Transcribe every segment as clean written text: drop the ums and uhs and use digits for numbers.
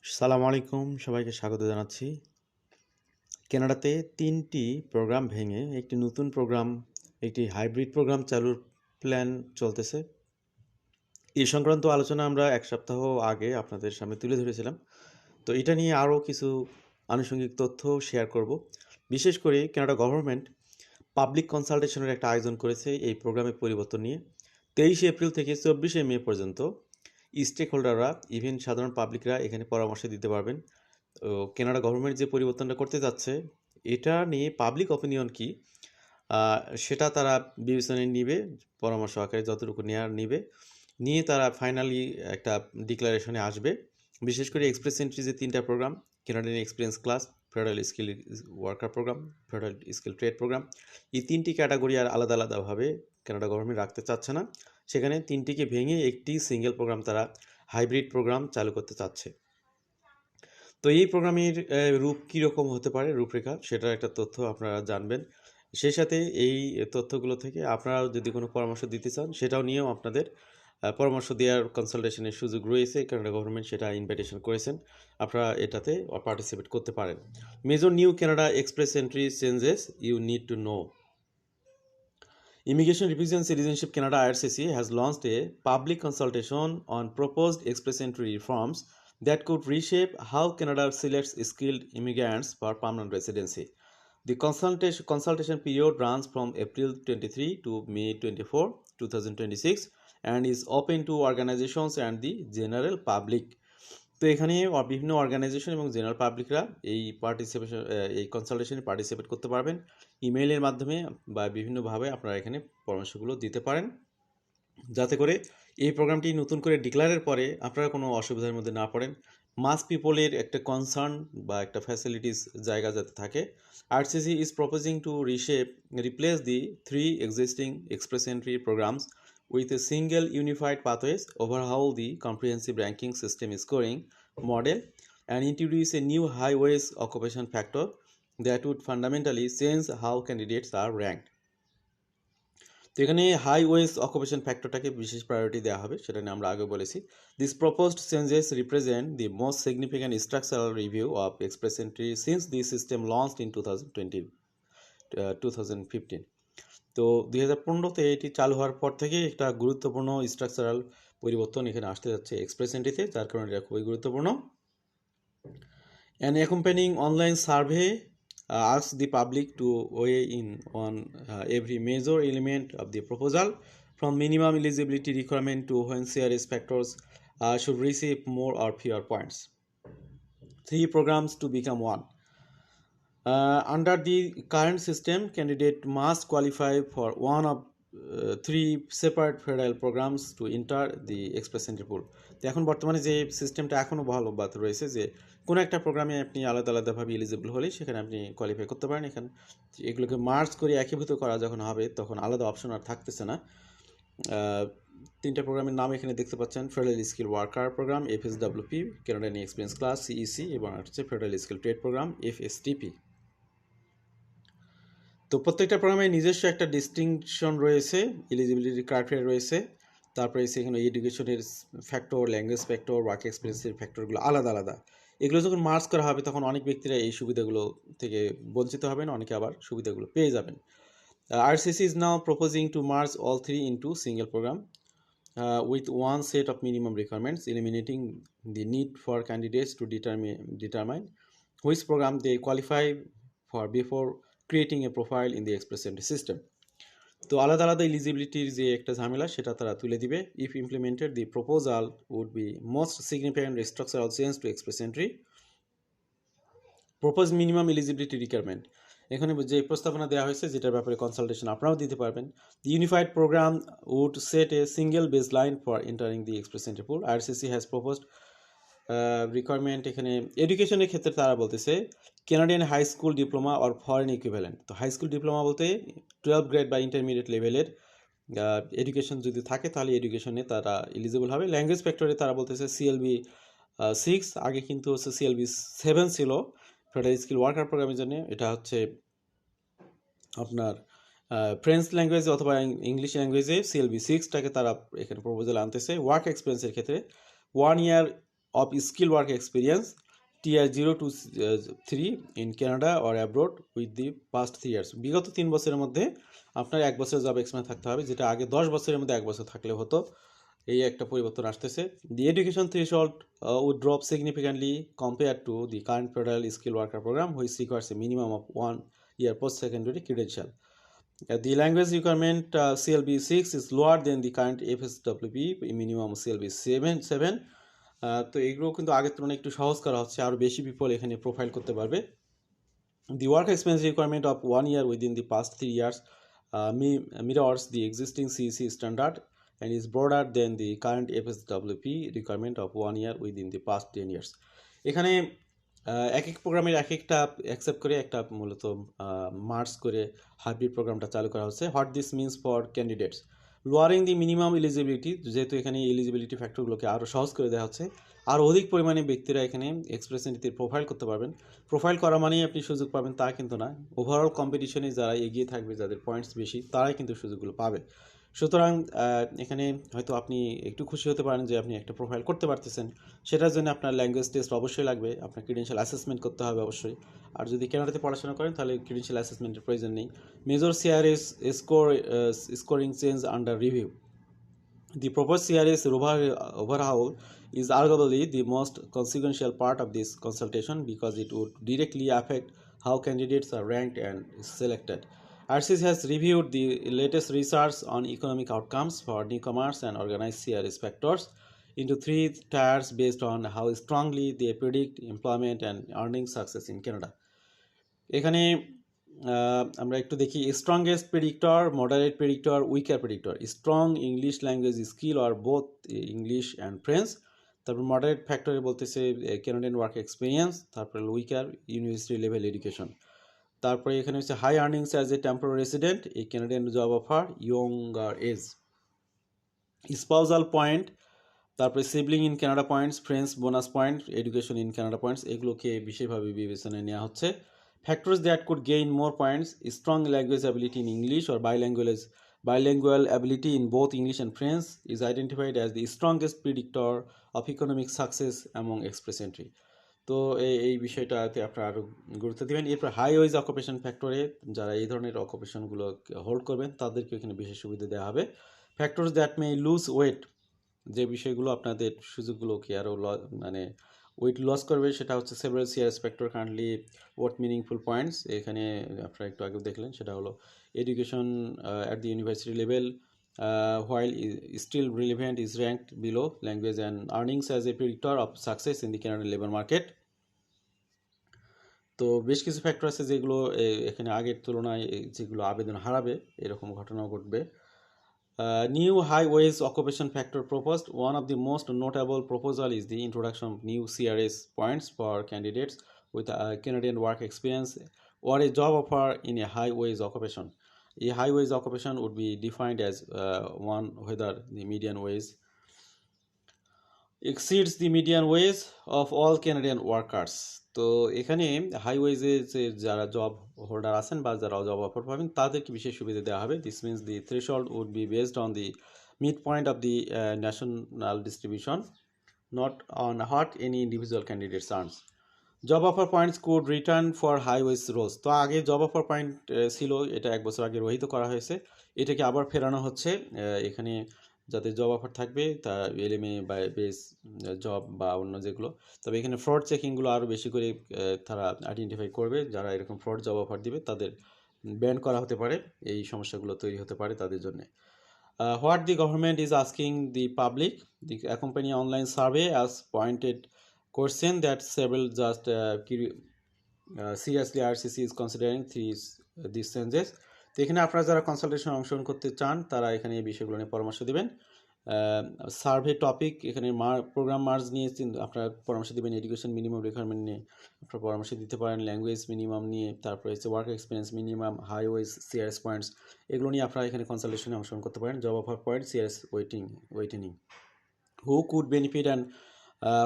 সালাম আলাইকুম, সবাইকে স্বাগত জানাচ্ছি। কানাডাতে ৩টি প্রোগ্রাম ভেঙে একটি নতুন প্রোগ্রাম, একটি হাইব্রিড প্রোগ্রাম চালুর প্ল্যান চলতেছে। এই সংক্রান্ত আলোচনা আমরা এক সপ্তাহ আগে আপনাদের সামনে তুলে ধরেছিলাম। তো এটা নিয়ে আরও কিছু আনুষঙ্গিক তথ্য শেয়ার করব। বিশেষ করে কানাডা গভর্নমেন্ট পাবলিক কনসালটেশনের একটা আয়োজন করেছে এই প্রোগ্রামের পরিবর্তন নিয়ে। 23 এপ্রিল থেকে 24 মে পর্যন্ত স্টেক হোল্ডাররা, ইভেন সাধারণ পাবলিকরা এখানে পরামর্শ দিতে পারবেন। তো কানাডা গভর্নমেন্ট যে পরিবর্তনটা করতে যাচ্ছে, এটা নিয়ে পাবলিক অপিনিয়ন কি, সেটা তারা বিবেচনায় নিবে, পরামর্শ আকারে যতটুকু নেওয়ার নিবে, নিয়ে তারা ফাইনালি একটা ডিক্লারেশনে আসবে। বিশেষ করে এক্সপ্রেস এন্ট্রি যে 3টা program, Canadian experience class, federal skill worker program, federal skill trade program, এই 3টি ক্যাটাগরি আর আলাদা আলাদাভাবে কানাডা গভর্নমেন্ট রাখতে চাচ্ছে না। সেখানে 3টিকে ভেঙে একটি সিঙ্গেল প্রোগ্রাম, তারা হাইব্রিড প্রোগ্রাম চালু করতে চাচ্ছে। তো এই প্রোগ্রামের রূপ কীরকম হতে পারে, রূপরেখা, সেটার একটা তথ্য আপনারা জানবেন। সেই সাথে এই তথ্যগুলো থেকে আপনারাও যদি কোনো পরামর্শ দিতে চান, সেটাও নিয়েও আপনাদের পরামর্শ দেওয়ার কনসালটেশনের সুযোগ রয়েছে। কানাডা গভর্নমেন্ট সেটা ইনভাইটেশন করেছেন, আপনারা এটাতে পার্টিসিপেট করতে পারেন। Major new Canada express entry changes you need to know. Immigration, Refugee and Citizenship Canada (IRCC) has launched a public consultation on proposed express entry reforms that could reshape how Canada selects skilled immigrants for permanent residency. The consultation period runs from April 23 to May 24, 2026 and is open to organizations and the general public. তো এখানে বিভিন্ন organisation এবং general পাবলিকরা এই কনসালটেশনে participate করতে পারবেন। ইমেইলের মাধ্যমে বা বিভিন্নভাবে আপনারা এখানে পরামর্শগুলো দিতে পারেন, যাতে করে এই প্রোগ্রামটি নতুন করে ডিক্লেয়ারের পরে আপনারা কোনো অসুবিধার মধ্যে না পড়েন। মাস পিপলের একটা কনসার্ন বা একটা ফ্যাসিলিটিস জায়গা যাতে থাকে। RCC is proposing to replace the 3 existing express entry programs with a single unified pathways, overhaul the comprehensive ranking system scoring model, and introduce a new high-wage occupation factor that would fundamentally change how candidates are ranked. তো এখানে high wedge occupation ফ্যাক্টরটাকে বিশেষ priority দেওয়া হবে, সেটা নিয়ে আমরা আগে বলেছি। This proposed changes represent the most significant structural review of express entry since the system launched in 2015। তো 2015-তে এটি চালু হওয়ার পর থেকে একটা গুরুত্বপূর্ণ স্ট্রাকচারাল পরিবর্তন এখানে আসতে যাচ্ছে এক্সপ্রেস এন্ট্রিতে, যার কারণে এটা খুবই গুরুত্বপূর্ণ। An accompanying online survey asks the public to weigh in on every major element of the proposal, from minimum eligibility requirement to when CRS factors should receive more or fewer points. 3 programs to become one. Under the current system, candidate must qualify for one of 3 separate federal programs to enter the express entry pool. তো এখন বর্তমানে যে সিস্টেমটা এখনও বহাল অব্যাহত রয়েছে, যে কোনো একটা প্রোগ্রামে আপনি আলাদা আলাদাভাবে এলিজিবল হলে সেখানে আপনি কোয়ালিফাই করতে পারেন। এখানে এগুলোকে মার্জ করে একীভূত করা যখন হবে, তখন আলাদা অপশন আর থাকতেছে না। 3টা প্রোগ্রামের নাম এখানে দেখতে পাচ্ছেন: federal skill worker programme FSWP, Canadian experience class CEC, এবং হচ্ছে federal skill trade programme FSTP। তো প্রত্যেকটা প্রোগ্রামে নিজস্ব একটা ডিস্টিংশন রয়েছে, এলিজিবিলিটি ক্রাইটেরিয়া রয়েছে, তারপরে সেখানে এডুকেশনের ফ্যাক্টর, ল্যাঙ্গুয়েজ ফ্যাক্টর, ওয়ার্ক এক্সপিরিয়েন্সের ফ্যাক্টরগুলো আলাদা আলাদা। এগুলো যখন মার্জ করা হবে, তখন অনেক ব্যক্তিরা এই সুবিধাগুলো থেকে বঞ্চিত হবেন, অনেকে আবার সুবিধাগুলো পেয়ে যাবেন। RCC is now proposing to merge all 3 into single program with one set of minimum requirements, eliminating the need for candidates to determine which program they qualify for before creating a profile in the express entry system. তো আলাদা আলাদা এলিজিবিলিটির যে একটা ঝামেলা, সেটা তারা তুলে দিবে। If implemented, the proposal would be most significant structural change to express entry. Propose minimum eligibility requirement, এখানে যে প্রস্তাবনা দেওয়া হয়েছে, যেটার ব্যাপারে কনসালটেশন আপনারাও দিতে পারবেন। The unified program would set a single base line for entering the express entry pool. RCC has proposed requirement, এখানে এডুকেশনের ক্ষেত্রে তারা বলতেছে Canadian high school diploma or foreign equivalent. তো হাই স্কুল ডিপ্লোমা বলতে 12 গ্রেড বা ইন্টারমিডিয়েট লেভেলের education যদি থাকে, তাহলে এডুকেশনে তারা এলিজিবল হবে। ল্যাঙ্গুয়েজ ফ্যাক্টরে তারা বলতেছে CLB 6, আগে কিন্তু হচ্ছে CLB 7 ছিল ফেডারেল স্কিল ওয়ার্কার প্রোগ্রামের জন্য। এটা হচ্ছে আপনার ফ্রেঞ্চ ল্যাঙ্গুয়েজে অথবা ইংলিশ ল্যাঙ্গুয়েজে CLB 6টাকে তারা এখানে প্রপোজাল আনতেছে। ওয়ার্ক এক্সপিরিয়েন্সের ক্ষেত্রে 1 year of skill work experience tier 0 to 3 in Canada or abroad with the past 3 years. বিগত 3 বছরের মধ্যে আপনার 1 বছরের জব এক্সপিরিয়েন্স থাকতে হবে, যেটা আগে 10 বছরের মধ্যে 1 বছর থাকলে হতো। এই একটা পরিবর্তন আসতেছে। The education threshold would drop significantly compared to the current federal skill worker program, which requires a minimum of 1 year post-secondary credential. The language requirement CLB 6 is lower than the current FSWP minimum CLB 7. তো এগুলো কিন্তু আগের তুলনায় একটু সহজ করা হচ্ছে, আরও বেশি পিপল এখানে প্রোফাইল করতে পারবে। The work experience requirement of 1 year within the past 3 years mirrors the existing CEC standard and is broader than the current FSWP requirement of 1 year within the past 10 years. এখানে এক এক প্রোগ্রামের এক একটা accept করে একটা মূলত মার্চ করে হাইব্রিড প্রোগ্রামটা চালু করা হচ্ছে। What this means for candidates, lowering the minimum eligibility, যেহেতু এখানে এলিজিবিলিটি ফ্যাক্টরগুলোকে আরও সহজ করে দেওয়া হচ্ছে, আরও অধিক পরিমাণে ব্যক্তিরা এখানে এক্সপ্রেস এন্ট্রিতে প্রোফাইল করতে পারবেন। প্রোফাইল করা মানেই আপনি সুযোগ পাবেন তা কিন্তু না, ওভারঅল কম্পিটিশনে যারা এগিয়ে থাকবে, যাদের পয়েন্টস বেশি, তারাই কিন্তু সুযোগগুলো পাবে। সুতরাং এখানে হয়তো আপনি একটু খুশি হতে পারেন যে আপনি একটা প্রোফাইল করতে পারতেছেন, সেটার জন্য আপনার ল্যাঙ্গুয়েজ টেস্ট অবশ্যই লাগবে, আপনার ক্রিডেন্সিয়াল অ্যাসেসমেন্ট করতে হবে অবশ্যই। আর যদি কানাডাতে পড়াশোনা করেন তাহলে ক্রিডেন্সিয়াল অ্যাসেসমেন্টের প্রয়োজন নেই। Major CRS scoring change under review. The proposed CRS overhaul is arguably the most consequential part of this consultation because it would directly affect how candidates are ranked and selected. RCS has reviewed the latest research on economic outcomes for newcomers and organized CRS factors into 3 tiers based on how strongly they predict employment and earning success in Canada. এখানে আমরা একটু দেখি strongest predictor, moderate predictor, weaker predictor. Strong English language skill আর both English and French. তারপর moderate ফ্যাক্টরে বলতেছে Canadian work experience. তারপরে weaker university level education. তারপরে এখানে হচ্ছে high earnings as a temporary resident, a Canadian job offer, younger age, spousal point, তারপরে sibling in Canada points, French bonus point, education in Canada points, এগুলোকে বিশেষভাবে বিবেচনায় নেওয়া হচ্ছে। Factors that could gain more points: strong language ability in English or bilingual ability in both English and French is identified as the strongest predictor of economic success among express entry. তো এই বিষয়টাতে আপনারা আরও গুরুত্ব দেবেন। এরপর high wedge occupation ফ্যাক্টরে যারা এই ধরনের অকুপেশনগুলো হোল্ড করবেন তাদেরকে এখানে বিশেষ সুবিধা দেওয়া হবে। Factors that may lose weight, যে বিষয়গুলো আপনাদের সুযোগগুলোকে আরও মানে ওয়েট লস করবে, সেটা হচ্ছে several CRS factor currently what meaningful points. এখানে আপনারা একটু আগে দেখলেন, সেটা হলো education at the university level while still relevant is ranked below language and earnings as a predictor of success in the Canadian labor market. তো বেশ কিছু ফ্যাক্টর আছে যেগুলো এখানে আগের তুলনায় যেগুলো আবেদন হারাবে, এরকম ঘটনাও ঘটবে। New high wage occupation factor proposed. One of the most notable proposal is the introduction of new CRS points for candidates with a Canadian work experience or a job offer in a high wage occupation. A high wage occupation would be defined as one whether the median wage exceeds the median wage of all Canadian workers. তো এখানে high ওয়েজে যে যারা job holder আছেন বা যারা job offer পাবেন তাদেরকে বিশেষ সুবিধা দেওয়া হবে। This means the threshold would be based on the mid point of the national distribution, not on what any individual candidates earns. Job offer points could return for high wage roles. তো আগে job offer point ছিল, এটা 1 বছর আগে রহিত করা হয়েছে, এটাকে আবার ফেরানো হচ্ছে। এখানে যাদের জব অফার থাকবে তা এলএমএ বা বেস জব বা অন্য যেগুলো, তবে এখানে ফ্রড চেকিংগুলো আরও বেশি করে তারা আইডেন্টিফাই করবে। যারা এরকম ফ্রড জব অফার দিবে তাদের ব্যান করা হতে পারে, এই সমস্যাগুলো তৈরি হতে পারে তাদের জন্য। What the government is asking the public, the accompany online survey as pointed question that several just seriously RCC is considering these changes. তো এখানে আপনারা যারা কনসালটেশন অংশগ্রহণ করতে চান তারা এখানে এই বিষয়গুলো নিয়ে পরামর্শ দেবেন। সার্ভে টপিক, এখানে প্রোগ্রাম মার্জ নিয়ে আপনারা পরামর্শ দেবেন। এডুকেশন মিনিমাম রিকোয়ারমেন্ট নিয়ে আপনারা পরামর্শ দিতে পারেন। ল্যাঙ্গুয়েজ মিনিমাম নিয়ে, তারপরে হচ্ছে work experience minimum, high wage, CRS points, এগুলো নিয়ে আপনারা এখানে কনসালটেশনে অংশগ্রহণ করতে পারেন। Job offer point, CRS weighting, who could benefit and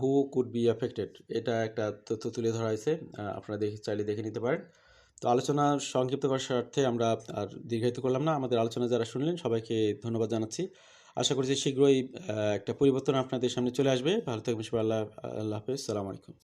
who could be affected, এটা একটা তথ্য তুলে ধরা হয়েছে, আপনারা চাইলে দেখে নিতে পারেন। তো আলোচনা সংক্ষিপ্ত করার স্বার্থে আমরা আর দীর্ঘায়িত করলাম না। আমাদের আলোচনা যারা শুনলেন সবাইকে ধন্যবাদ জানাচ্ছি। আশা করছি শীঘ্রই একটা পরিবর্তন আপনাদের সামনে চলে আসবে। ভালো থাকবেন সবাই। আল্লাহ হাফেজ। সালাম আলাইকুম।